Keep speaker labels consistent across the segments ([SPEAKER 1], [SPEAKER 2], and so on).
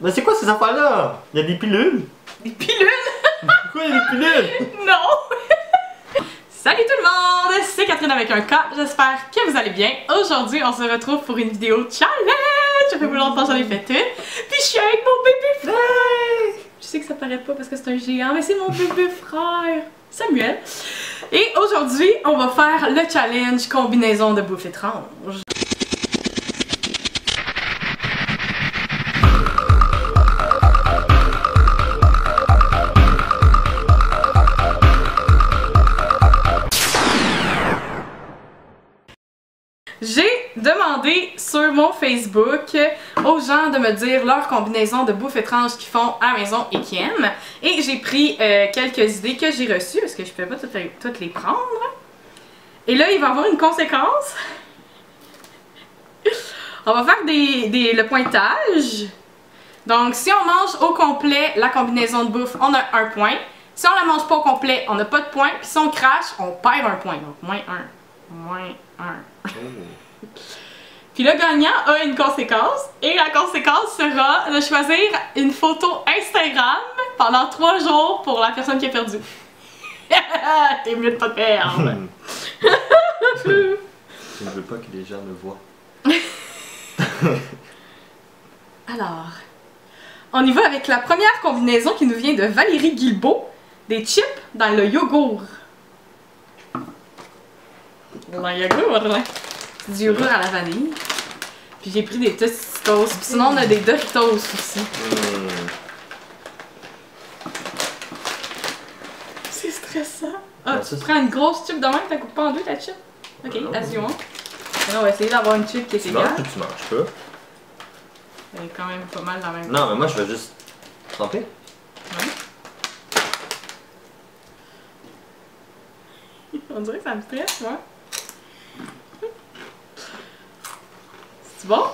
[SPEAKER 1] Mais c'est quoi ces affaires-là? Il y a des pilules?
[SPEAKER 2] Des pilules?
[SPEAKER 1] Pourquoi il y a des pilules?
[SPEAKER 2] Non! Salut tout le monde! C'est Catherine avec un K, j'espère que vous allez bien. Aujourd'hui, on se retrouve pour une vidéo challenge! Ça fait plus longtemps que j'en ai fait une. Puis je suis avec mon bébé frère! Je sais que ça paraît pas parce que c'est un géant, mais c'est mon bébé frère! Samuel! Et aujourd'hui, on va faire le challenge combinaison de bouffe étrange. J'ai demandé sur mon Facebook aux gens de me dire leur combinaison de bouffe étrange qu'ils font à la maison et qu'ils aiment. Et j'ai pris quelques idées que j'ai reçues parce que je ne peux pas toutes les prendre. Et là, il va y avoir une conséquence. On va faire le pointage. Donc, si on mange au complet la combinaison de bouffe, on a un point. Si on la mange pas au complet, on n'a pas de point. Puis si on crache, on perd un point. Donc, -1. -1. Oh. Puis le gagnant a une conséquence. Et la conséquence sera de choisir une photo Instagram pendant 3 jours pour la personne qui a perdu. T'es mieux de pas perdre.
[SPEAKER 1] Je ne veux pas que les gens me voient.
[SPEAKER 2] Alors, on y va avec la première combinaison qui nous vient de Valérie Guilbeault. Des chips dans le yogourt. Dans le yogourt, c'est du yogourt à la vanille. Puis j'ai pris des Tostitos. Puis sinon on a des Doritos aussi. C'est stressant. Ah, tu prends une grosse chip de même, t'as coupé pas en deux ta chip? Ok, assurément. On va essayer d'avoir une chip qui est égale.
[SPEAKER 1] Tu manges pas.
[SPEAKER 2] Elle est quand même pas mal dans la même.
[SPEAKER 1] Non, mais moi je vais juste tremper.
[SPEAKER 2] Ouais. On dirait que ça me stresse, moi. C'est bon?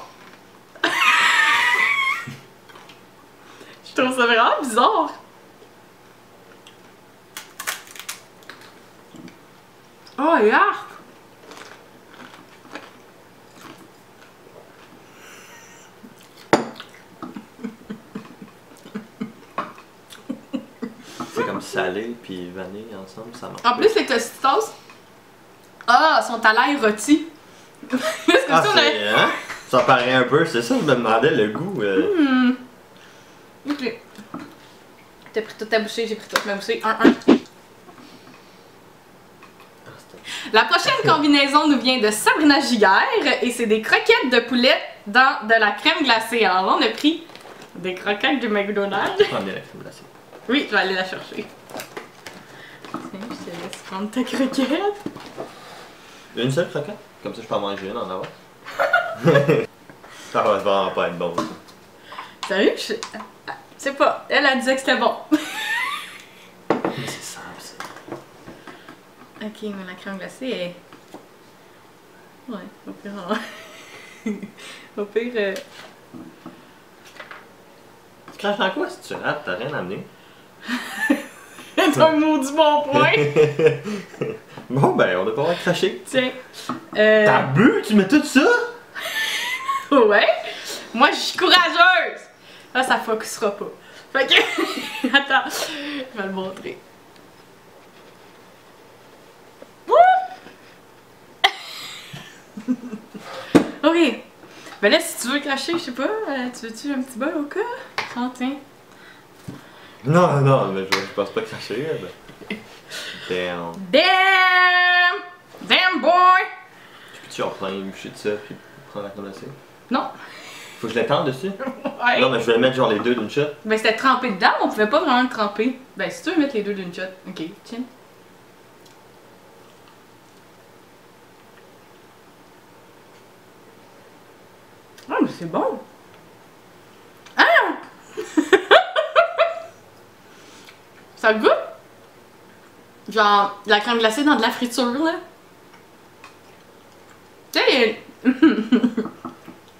[SPEAKER 2] Je trouve ça vraiment bizarre. Oh, yark!
[SPEAKER 1] C'est comme salé puis vanille ensemble, ça marche.
[SPEAKER 2] En plus, les Tostitos, sont à l'ail rôti.
[SPEAKER 1] Ah, c'est, hein? Ça paraît un peu, c'est ça, je me demandais le goût.
[SPEAKER 2] Ok. T'as pris toute ta bouchée, j'ai pris toute ma bouchée. 1-1. La prochaine combinaison nous vient de Sabrina Giguère et c'est des croquettes de poulet dans de la crème glacée. Alors là, on a pris des croquettes du McDonald's.
[SPEAKER 1] Prends bien la crème glacée.
[SPEAKER 2] Oui, je vais aller la chercher. Tiens, je te laisse prendre ta croquette.
[SPEAKER 1] Une seule croquette? Comme ça, je peux en manger une en avant. Ça va vraiment pas être bon.
[SPEAKER 2] Sérieux? Je sais pas. Elle a dit que c'était bon.
[SPEAKER 1] Mais c'est simple, ça.
[SPEAKER 2] Ok, mais la crème glacée est... Ouais, au pire... Au pire...
[SPEAKER 1] Tu craches dans quoi si tu rates? T'as rien amené.
[SPEAKER 2] C'est un maudit bon point!
[SPEAKER 1] Bon, ben, on n'a pas le droit de cracher.
[SPEAKER 2] Tiens.
[SPEAKER 1] T'as bu? Tu mets tout ça?
[SPEAKER 2] Ouais. Moi, je suis courageuse! Là, ça focusera pas. Fait que... Attends, je vais le montrer. Ok. Ben là, si tu veux cracher, je sais pas, tu veux-tu un petit bol au cas? Oh, tiens.
[SPEAKER 1] Non, non, mais je pense pas cracher. Ben. Damn.
[SPEAKER 2] Damn! Damn boy!
[SPEAKER 1] Peux-tu en prendre une bouchée de ça puis prendre la crème glacée?
[SPEAKER 2] Non.
[SPEAKER 1] Faut que je l'étende dessus?
[SPEAKER 2] Ouais.
[SPEAKER 1] Non, mais je vais mettre genre les deux d'une shot.
[SPEAKER 2] Ben c'était trempé dedans, on pouvait pas vraiment le tremper. Ben si tu veux mettre les deux d'une shot. Ok, tiens. Ah, mais c'est bon! Ah! Ça goûte? Genre, de la crème glacée dans de la friture, là. Tu sais,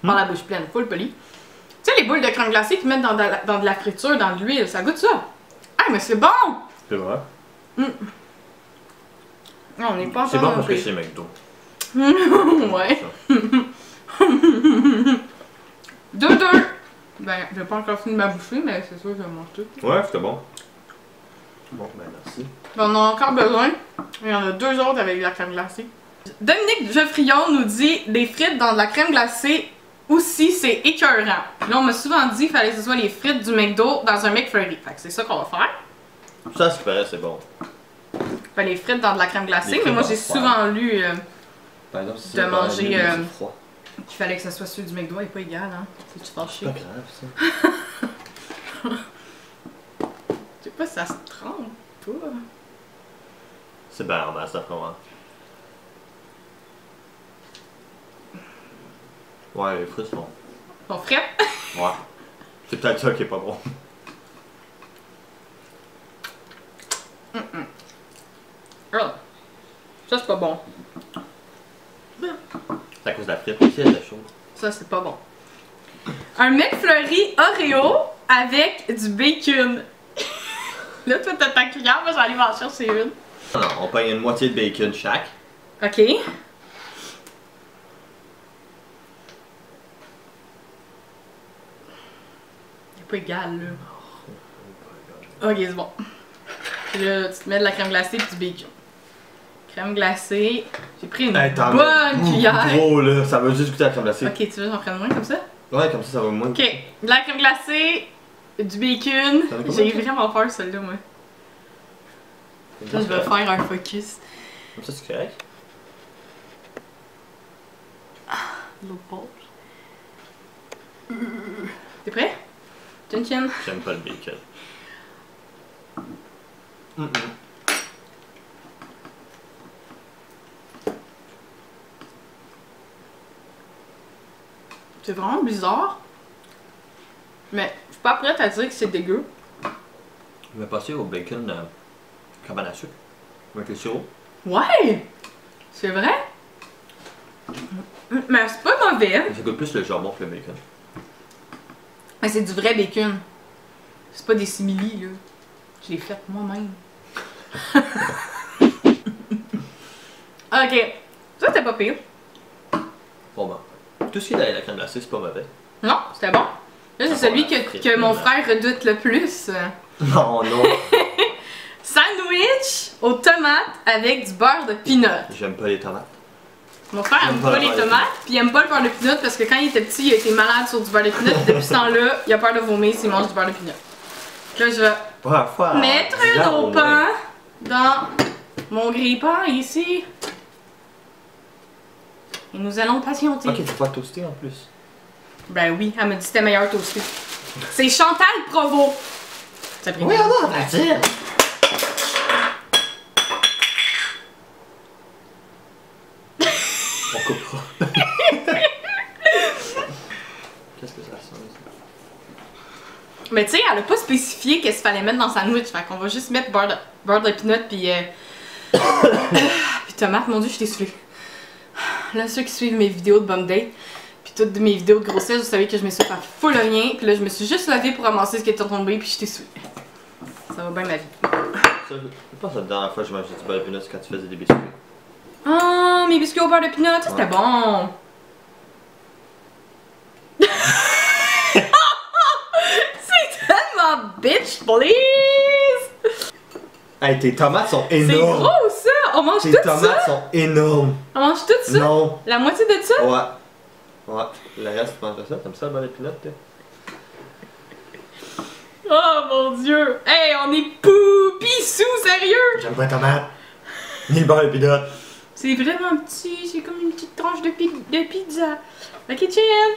[SPEAKER 2] par la bouche pleine, full poli. Tu sais, les boules de crème glacée qu'ils mettent dans de la friture, dans de l'huile, ça goûte ça. Ah, mais c'est bon!
[SPEAKER 1] C'est vrai?
[SPEAKER 2] Non, on n'est pas
[SPEAKER 1] C'est
[SPEAKER 2] encore
[SPEAKER 1] bon parce que
[SPEAKER 2] dans
[SPEAKER 1] c'est McDo.
[SPEAKER 2] Ouais. 2-2. Ben, j'ai pas encore fini de ma bouchée, mais c'est sûr que je mange tout.
[SPEAKER 1] Ouais, c'était bon. Bon, ben merci.
[SPEAKER 2] Ben, on en a encore besoin. Il y en a 2 autres avec de la crème glacée. Dominique Geoffrion nous dit des frites dans de la crème glacée aussi, c'est écœurant. Là, on m'a souvent dit qu'il fallait que ce soit les frites du McDo dans un McFlurry. Fait que c'est ça qu'on va faire.
[SPEAKER 1] Ça, c'est pareil, c'est bon.
[SPEAKER 2] Ben, les frites dans de la crème glacée,
[SPEAKER 1] Les
[SPEAKER 2] mais moi
[SPEAKER 1] frites
[SPEAKER 2] j'ai
[SPEAKER 1] dans le
[SPEAKER 2] souvent lu
[SPEAKER 1] Par exemple, si
[SPEAKER 2] de
[SPEAKER 1] c'est
[SPEAKER 2] manger,
[SPEAKER 1] pas c'est froid.
[SPEAKER 2] qu'il fallait que ce soit celui du McDo et pas égal, hein. C'est-tu fâché?
[SPEAKER 1] C'est pas grave, ça.
[SPEAKER 2] Je sais pas si ça se trempe pas.
[SPEAKER 1] C'est bien normal, ça prend. Ouais, les frites sont.
[SPEAKER 2] Sont frais?
[SPEAKER 1] Ouais. C'est peut-être ça qui est pas bon.
[SPEAKER 2] Oh. Ça c'est pas bon.
[SPEAKER 1] C'est à cause de la frite aussi, elle est chaude.
[SPEAKER 2] Ça c'est pas bon. Un McFlurry Oreo avec du bacon. Là, toi t'as ta cuillère, moi j'allais m'en chercher une.
[SPEAKER 1] Non, on paye une moitié de bacon chaque.
[SPEAKER 2] Ok. C'est pas égal là. Ok, c'est bon. Puis là, tu te mets de la crème glacée et du bacon. Crème glacée. J'ai pris une bonne cuillère.
[SPEAKER 1] Gros là, ça va juste goûter la crème glacée.
[SPEAKER 2] Ok, tu veux que j'en prenne moins comme ça?
[SPEAKER 1] Ouais, comme ça va moins.
[SPEAKER 2] Ok, de la crème glacée, du bacon. J'ai vraiment peur celle-là, moi. Là, je vais faire un focus.
[SPEAKER 1] Comme ça, c'est correct.
[SPEAKER 2] L'autre pause. T'es prêt? Chin chin.
[SPEAKER 1] J'aime pas le bacon.
[SPEAKER 2] C'est vraiment bizarre. Mais je suis pas prête à dire que c'est dégueu.
[SPEAKER 1] Je vais passer au bacon cabane à sucre. Avec le sirop.
[SPEAKER 2] Ouais! C'est vrai? Mais c'est pas mauvais.
[SPEAKER 1] Ça goûte plus le jambon que le bacon.
[SPEAKER 2] Mais c'est du vrai bacon. C'est pas des simili, là. Je l'ai fait moi-même. Ok. Ça, c'était pas pire.
[SPEAKER 1] Bon ben. Tout ce qui est dans la crème glacée, c'est pas mauvais.
[SPEAKER 2] Non, c'était bon. Là, c'est celui que mon frère redoute le plus.
[SPEAKER 1] Non, non.
[SPEAKER 2] Sandwich aux tomates avec du beurre de peanut.
[SPEAKER 1] J'aime pas les tomates.
[SPEAKER 2] Mon frère aime pas les tomates, puis il aime pas le beurre de peanut parce que quand il était petit, il a été malade sur du beurre de peanut. Depuis ce temps-là, il a peur de vomir s'il mange du beurre de peanut. Là, je vais mettre nos pain dans mon grille-pain ici. Et nous allons patienter.
[SPEAKER 1] Ok, faut pas toaster en plus.
[SPEAKER 2] Ben oui, elle m'a dit que c'était meilleur toasté. C'est Chantal Provost. Ça pris
[SPEAKER 1] oui, on va dire. On coupera. Qu'est-ce que ça sent ça?
[SPEAKER 2] Mais tu sais, elle a pas spécifié qu'est-ce qu'il fallait mettre dans le sandwich. Fait qu'on va juste mettre beurre de peanut puis puis tomate. Mon dieu, je t'ai soufflé. Là, ceux qui suivent mes vidéos de bum date puis toutes mes vidéos de grossesse, vous savez que je me suis fait full rien. Puis là, je me suis juste levée pour ramasser ce qui était tombé puis je t'ai soufflé. Ça va bien ma vie.
[SPEAKER 1] Je pense que la dernière fois que je mangeais du beurre de peanut, c'est quand tu faisais des biscuits.
[SPEAKER 2] Oh, mes biscuits au beurre de peanut, ça c'était bon. C'est tellement bitch, please!
[SPEAKER 1] Hey, tes tomates sont
[SPEAKER 2] C'est
[SPEAKER 1] énormes!
[SPEAKER 2] gros ça! On mange tout ça!
[SPEAKER 1] Tes tomates sont énormes!
[SPEAKER 2] On mange tout ça?
[SPEAKER 1] Non!
[SPEAKER 2] La moitié de ça?
[SPEAKER 1] Ouais. Ouais. Le reste, tu manges ça? T'aimes ça le beurre de peanut, toi?
[SPEAKER 2] Oh mon dieu! Hey, on est poupissous, sérieux!
[SPEAKER 1] J'aime pas les tomates! Ni le beurre de peanut!
[SPEAKER 2] C'est vraiment petit, c'est comme une petite tranche de pizza. Ok, chill!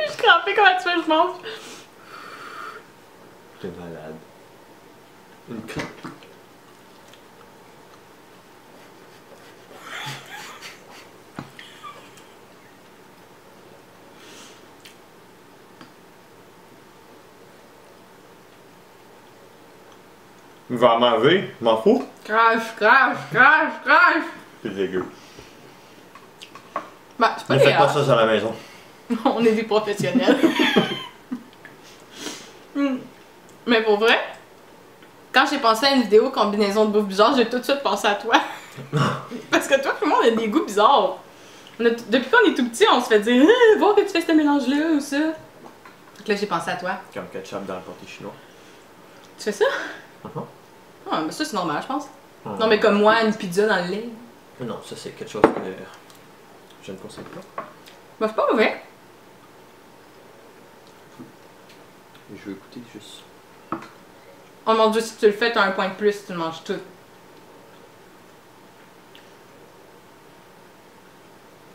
[SPEAKER 2] Je suis crampée, comment tu veux que je mange?
[SPEAKER 1] T'es malade. Une crotte. Il va en manger, je m'en fous.
[SPEAKER 2] Crache, crache, crache, crache!
[SPEAKER 1] C'est dégueu.
[SPEAKER 2] Bah, c'est pas
[SPEAKER 1] Ne faites pas
[SPEAKER 2] grave.
[SPEAKER 1] ça sur la maison.
[SPEAKER 2] On est des professionnels. Mais pour vrai, quand j'ai pensé à une vidéo combinaison de bouffe bizarre, j'ai tout de suite pensé à toi. Parce que toi, tout le monde a des goûts bizarres. Depuis qu'on est tout petit, on se fait dire voir que tu fais ce mélange-là ou ça. Donc là, j'ai pensé à toi.
[SPEAKER 1] Comme ketchup dans le pâté chinois.
[SPEAKER 2] Tu fais ça? Ah, mais ça, c'est normal, je pense. Non, mais comme moi, une pizza dans le lait.
[SPEAKER 1] Non, ça, c'est quelque chose que je ne conseille pas.
[SPEAKER 2] Bah, c'est pas mauvais.
[SPEAKER 1] Je vais écouter juste.
[SPEAKER 2] Oh mon dieu, si tu le fais, t'as un point de plus si tu le manges tout.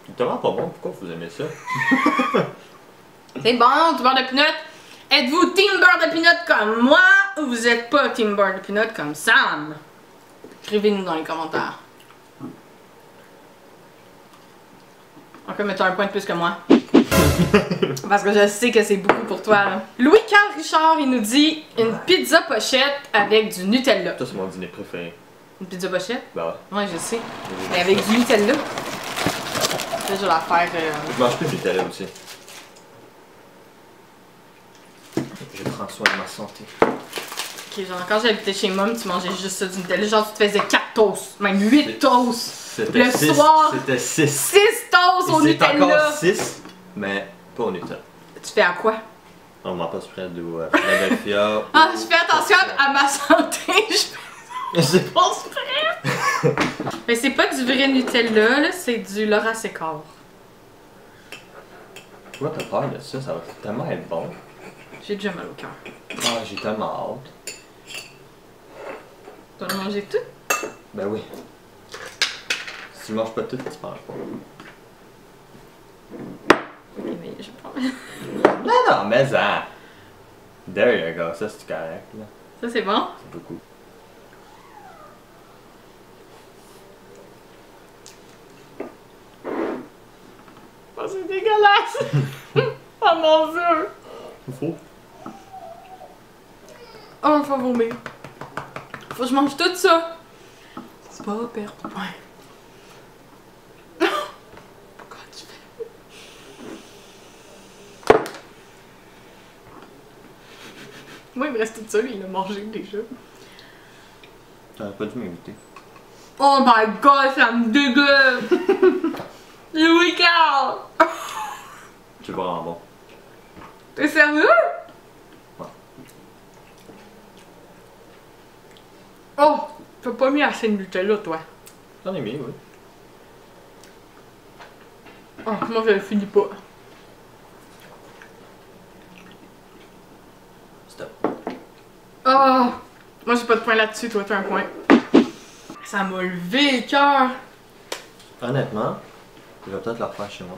[SPEAKER 1] C'est tellement pas bon, pourquoi vous aimez ça?
[SPEAKER 2] C'est bon, du beurre de peanut. Êtes-vous team beurre de peanut comme moi ou vous êtes pas team beurre de peanut comme Sam? Écrivez-nous dans les commentaires. Ok, mais t'as un point de plus que moi. Parce que je sais que c'est beaucoup pour toi. Là. Louis-Carl Richard, il nous dit une pizza pochette avec du Nutella.
[SPEAKER 1] Ça, c'est mon dîner préféré.
[SPEAKER 2] Une pizza pochette?
[SPEAKER 1] Bah ouais.
[SPEAKER 2] Ouais, je sais. Mais avec du Nutella. Là, je vais la faire.
[SPEAKER 1] Je mange plus de Nutella aussi. Je prends soin de ma santé.
[SPEAKER 2] Ok, genre quand j'habitais chez Mom, tu mangeais juste ça du Nutella. Genre, tu te faisais 4 toasts, même 8 toasts. Le soir,
[SPEAKER 1] c'était 6.
[SPEAKER 2] 6 toasts au Nutella.
[SPEAKER 1] C'est encore 6, mais pas au Nutella.
[SPEAKER 2] Tu fais à quoi?
[SPEAKER 1] On m'en passe près de Philadelphia.
[SPEAKER 2] Ah, je fais attention à ma santé.
[SPEAKER 1] Je
[SPEAKER 2] pense prêt. Mais c'est pas du vrai Nutella, là, c'est du Laura Sécor.
[SPEAKER 1] Pourquoi t'as peur de ça? Ça va tellement être bon.
[SPEAKER 2] J'ai déjà mal au cœur.
[SPEAKER 1] Ah, j'ai tellement hâte.
[SPEAKER 2] Tu vas manger tout?
[SPEAKER 1] Ben oui. Si tu manges pas tout, tu manges pas.
[SPEAKER 2] Ok, mais je prends.
[SPEAKER 1] Non, mais ça. There you go, ça c'est correct là.
[SPEAKER 2] Ça c'est bon?
[SPEAKER 1] C'est beaucoup.
[SPEAKER 2] Oh, c'est dégueulasse! Oh mon dieu!
[SPEAKER 1] Faux.
[SPEAKER 2] Oh, faut vomir. Faut que je mange tout ça. C'est pas perdre. Ouais. Pourquoi tu fais? Moi, il me reste tout ça, il a mangé déjà.
[SPEAKER 1] T'aurais pas dû m'inviter.
[SPEAKER 2] Oh my god, ça me dégueule! Louis-Carl!
[SPEAKER 1] C'est vraiment bon.
[SPEAKER 2] T'es sérieux?
[SPEAKER 1] Ouais.
[SPEAKER 2] Oh! T'as pas mis assez de Nutella, toi.
[SPEAKER 1] J'en ai mis, oui.
[SPEAKER 2] Oh, moi je le finis pas.
[SPEAKER 1] Stop.
[SPEAKER 2] Oh! Moi j'ai pas de point là-dessus, toi t'as un point. Ça m'a levé le cœur.
[SPEAKER 1] Honnêtement, je vais peut-être le refaire chez moi.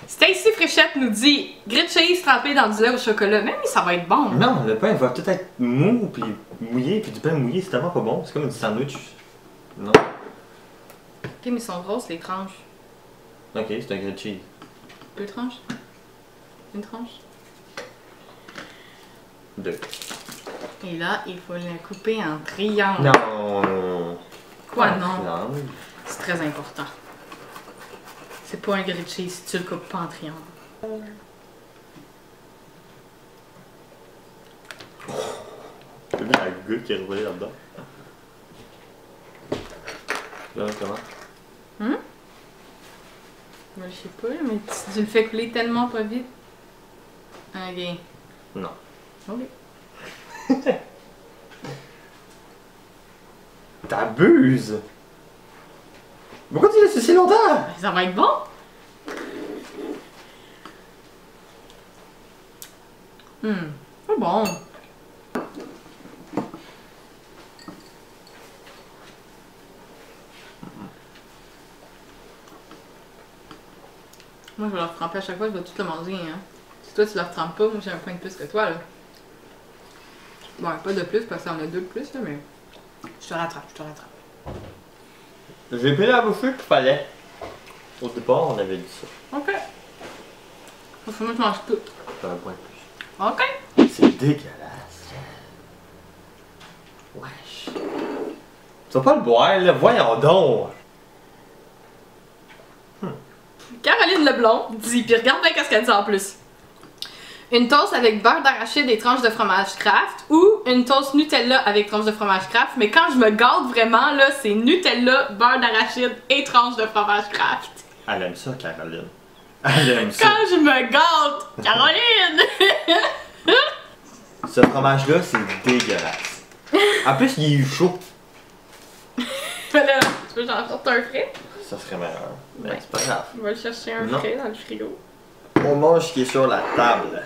[SPEAKER 2] Stacy Fréchette nous dit grilled cheese trempé dans du lait au chocolat. Même ça va être bon.
[SPEAKER 1] Non, le pain va tout être mou, puis mouillé, puis du pain mouillé, c'est tellement pas bon. C'est comme du sandwich. Non.
[SPEAKER 2] Ok, mais ils sont grosses les tranches.
[SPEAKER 1] Ok, c'est un grilled cheese.
[SPEAKER 2] 2 tranches? Une tranche?
[SPEAKER 1] 2.
[SPEAKER 2] Et là, il faut la couper en triangle.
[SPEAKER 1] Non.
[SPEAKER 2] Quoi, non?
[SPEAKER 1] Triangle.
[SPEAKER 2] C'est très important. C'est pas un grilled cheese si tu le coupes pas en triangle.
[SPEAKER 1] T'as vu la goutte qui est revolée là-dedans? Là, comment?
[SPEAKER 2] Moi, je sais pas, mais tu le fais couler tellement pas vite. Ok.
[SPEAKER 1] Non.
[SPEAKER 2] Ok.
[SPEAKER 1] T'abuses! Pourquoi tu laisses si longtemps?
[SPEAKER 2] Ça va être bon? C'est bon. Moi, je vais leur tremper à chaque fois, je vais tout le manger, hein. Si toi, tu leur trempes pas, moi, j'ai un point de plus que toi, là. Bon, pas de plus, parce qu'il y en a 2 de plus, là, mais... Je te rattrape, je te rattrape.
[SPEAKER 1] J'ai pris la bouffée qu'il fallait. Au départ, on avait dit ça.
[SPEAKER 2] Ok. Parce que moi, je mange tout.
[SPEAKER 1] T'as un point de plus.
[SPEAKER 2] Ok.
[SPEAKER 1] C'est dégueulasse. Wesh. Tu vas pas le boire, là? Voyons donc!
[SPEAKER 2] Caroline Leblond dit, puis regarde bien qu'est-ce qu'elle dit en plus. Une toast avec beurre d'arachide et tranches de fromage Kraft ou une toast Nutella avec tranches de fromage Kraft. Mais quand je me gâte vraiment, là, c'est Nutella, beurre d'arachide et tranches de fromage Kraft.
[SPEAKER 1] Elle aime ça, Caroline. Elle aime ça.
[SPEAKER 2] Quand je me gâte, Caroline!
[SPEAKER 1] Ce fromage-là, c'est dégueulasse. En plus, il est chaud.
[SPEAKER 2] Là, tu veux que j'en sorte un frais?
[SPEAKER 1] Ça serait meilleur. Mais
[SPEAKER 2] Ouais.
[SPEAKER 1] c'est pas grave.
[SPEAKER 2] On va chercher un
[SPEAKER 1] Non.
[SPEAKER 2] frais dans le frigo.
[SPEAKER 1] On mange ce qui est sur la table.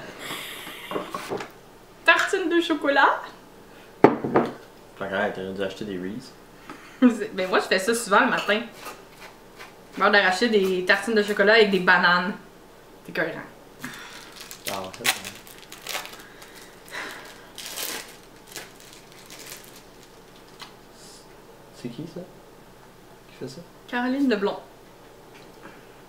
[SPEAKER 2] Tartine de chocolat.
[SPEAKER 1] Fait que t'aurais dû acheter des Reese.
[SPEAKER 2] Ben moi, je fais ça souvent le matin. Beurre d'arachide et tartines de chocolat avec des bananes. C'est écœurant.
[SPEAKER 1] Ah, ça, c'est qui ça? Qui fait ça?
[SPEAKER 2] Caroline Leblond.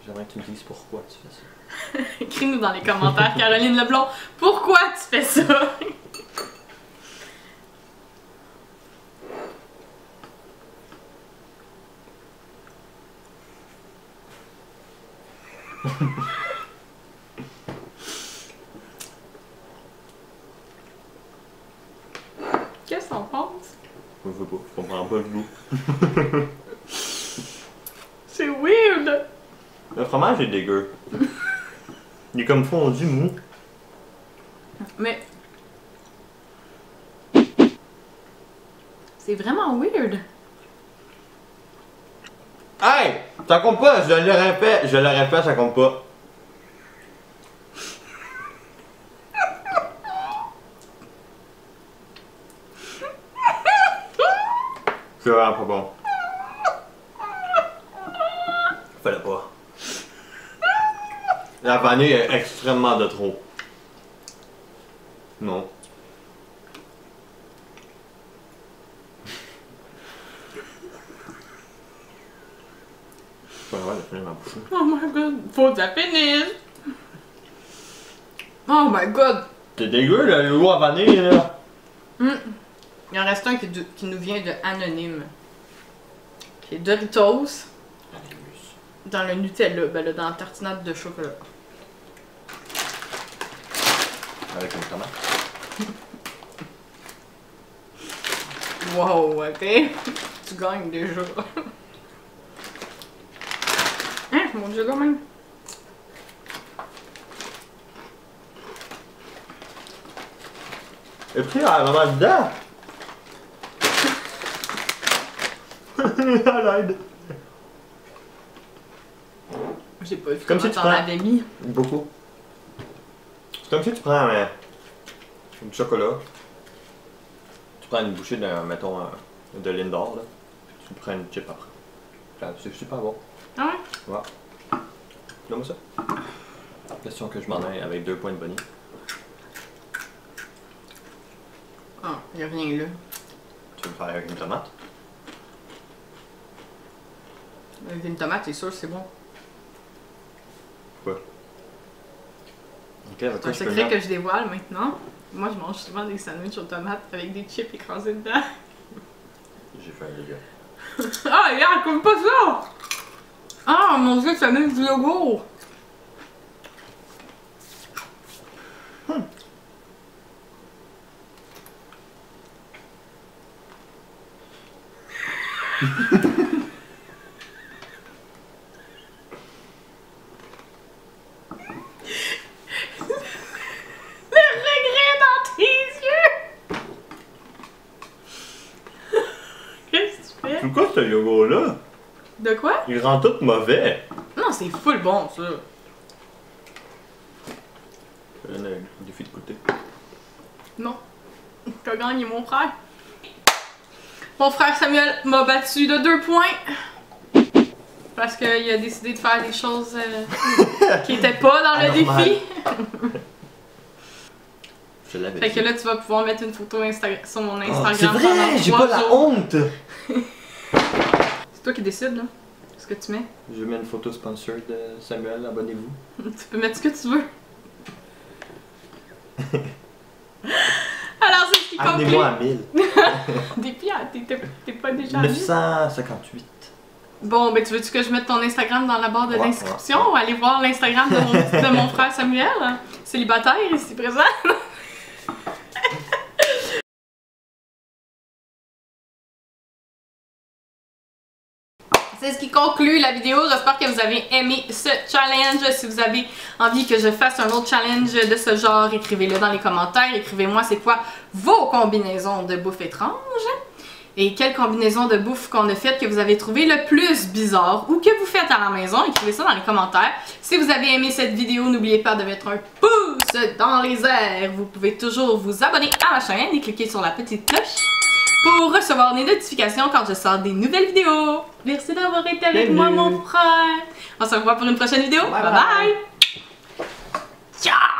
[SPEAKER 1] J'aimerais que tu me dises pourquoi tu fais ça.
[SPEAKER 2] Écris-nous dans les commentaires, Caroline Leblond, pourquoi tu fais ça? Qu'est-ce qu'on pense?
[SPEAKER 1] Je sais pas, je comprends pas le goût.
[SPEAKER 2] C'est weird!
[SPEAKER 1] Le fromage est dégueu. Il est comme fondu mou.
[SPEAKER 2] Mais... c'est vraiment weird!
[SPEAKER 1] Hey! Ça compte pas, je le répète, ça compte pas. C'est vraiment pas bon. Fallait pas. La vanille est extrêmement de trop. Non. Je vais avoir de finir ma bouche.
[SPEAKER 2] Oh my god, faut que ça finisse! Oh my god!
[SPEAKER 1] C'est dégueu le lot à vanille là.
[SPEAKER 2] Il en reste un qui nous vient de Anonyme. Qui est Doritos dans le Nutella, ben là, dans la tartinade de chocolat.
[SPEAKER 1] Avec une tomate.
[SPEAKER 2] Wow, ok. Tu gagnes déjà. Hein, mon dieu, quand même.
[SPEAKER 1] Et puis, la maman dedans. À l'aide.
[SPEAKER 2] J'ai pas vu
[SPEAKER 1] Comme
[SPEAKER 2] comment
[SPEAKER 1] si tu
[SPEAKER 2] t'en
[SPEAKER 1] prends-
[SPEAKER 2] avais mis.
[SPEAKER 1] Beaucoup. C'est comme si tu prends du chocolat. Tu prends une bouchée de, mettons, de Lindor, là. Puis tu prends une chip après. C'est super bon.
[SPEAKER 2] Ah ouais?
[SPEAKER 1] Ouais. Donne-moi ça. Question que je m'en aille avec 2 points de bonnie.
[SPEAKER 2] Ah, y'a rien là.
[SPEAKER 1] Tu veux me faire avec une tomate?
[SPEAKER 2] Avec une tomate, c'est sûr, c'est bon.
[SPEAKER 1] Pourquoi? Ok,
[SPEAKER 2] C'est un
[SPEAKER 1] je peux
[SPEAKER 2] secret
[SPEAKER 1] mettre-
[SPEAKER 2] que je dévoile maintenant. Moi, je mange souvent des sandwichs aux tomates avec des chips écrasés dedans.
[SPEAKER 1] J'ai fait un dégât.
[SPEAKER 2] Ah, regarde, comme pas ça! Ah, mon dieu, ça met du yogourt! Le regret dans tes yeux! Qu'est-ce que tu fais?
[SPEAKER 1] C'est quoi ce yogourt-là?
[SPEAKER 2] De quoi?
[SPEAKER 1] Il rend tout mauvais.
[SPEAKER 2] Non, c'est full bon, ça.
[SPEAKER 1] Je te donne un défi de goûter.
[SPEAKER 2] Non. T'as gagné, mon frère. Mon frère Samuel m'a battu de 2 points. Parce qu'il a décidé de faire des choses qui étaient pas dans le
[SPEAKER 1] Anormal.
[SPEAKER 2] défi.
[SPEAKER 1] Je l'avais
[SPEAKER 2] Fait
[SPEAKER 1] dit.
[SPEAKER 2] que là, tu vas pouvoir mettre une photo sur mon
[SPEAKER 1] Oh,
[SPEAKER 2] Instagram
[SPEAKER 1] c'est vrai, j'ai pas
[SPEAKER 2] pendant 3
[SPEAKER 1] la
[SPEAKER 2] jours.
[SPEAKER 1] honte.
[SPEAKER 2] C'est toi qui décides, là. Ce que tu mets.
[SPEAKER 1] Je mets une photo sponsor de Samuel, abonnez-vous.
[SPEAKER 2] Tu peux mettre ce que tu veux. Alors, c'est ce qui
[SPEAKER 1] Amenez-moi
[SPEAKER 2] conclut.
[SPEAKER 1] à 1000.
[SPEAKER 2] Des pieds, t'es pas déjà allé?
[SPEAKER 1] 958.
[SPEAKER 2] Bon, ben tu veux-tu que je mette ton Instagram dans la barre de
[SPEAKER 1] Ouais,
[SPEAKER 2] l'inscription ou aller voir l'Instagram de mon frère Samuel, célibataire ici présent? C'est ce qui conclut la vidéo. J'espère que vous avez aimé ce challenge. Si vous avez envie que je fasse un autre challenge de ce genre, écrivez-le dans les commentaires. Écrivez-moi c'est quoi vos combinaisons de bouffe étranges. Et quelle combinaison de bouffe qu'on a faite que vous avez trouvé le plus bizarre ou que vous faites à la maison. Écrivez ça dans les commentaires. Si vous avez aimé cette vidéo, n'oubliez pas de mettre un pouce dans les airs. Vous pouvez toujours vous abonner à ma chaîne et cliquer sur la petite cloche pour recevoir des notifications quand je sors des nouvelles vidéos. Merci d'avoir été avec moi, mon frère. On se revoit pour une prochaine vidéo. Bye bye! Ciao!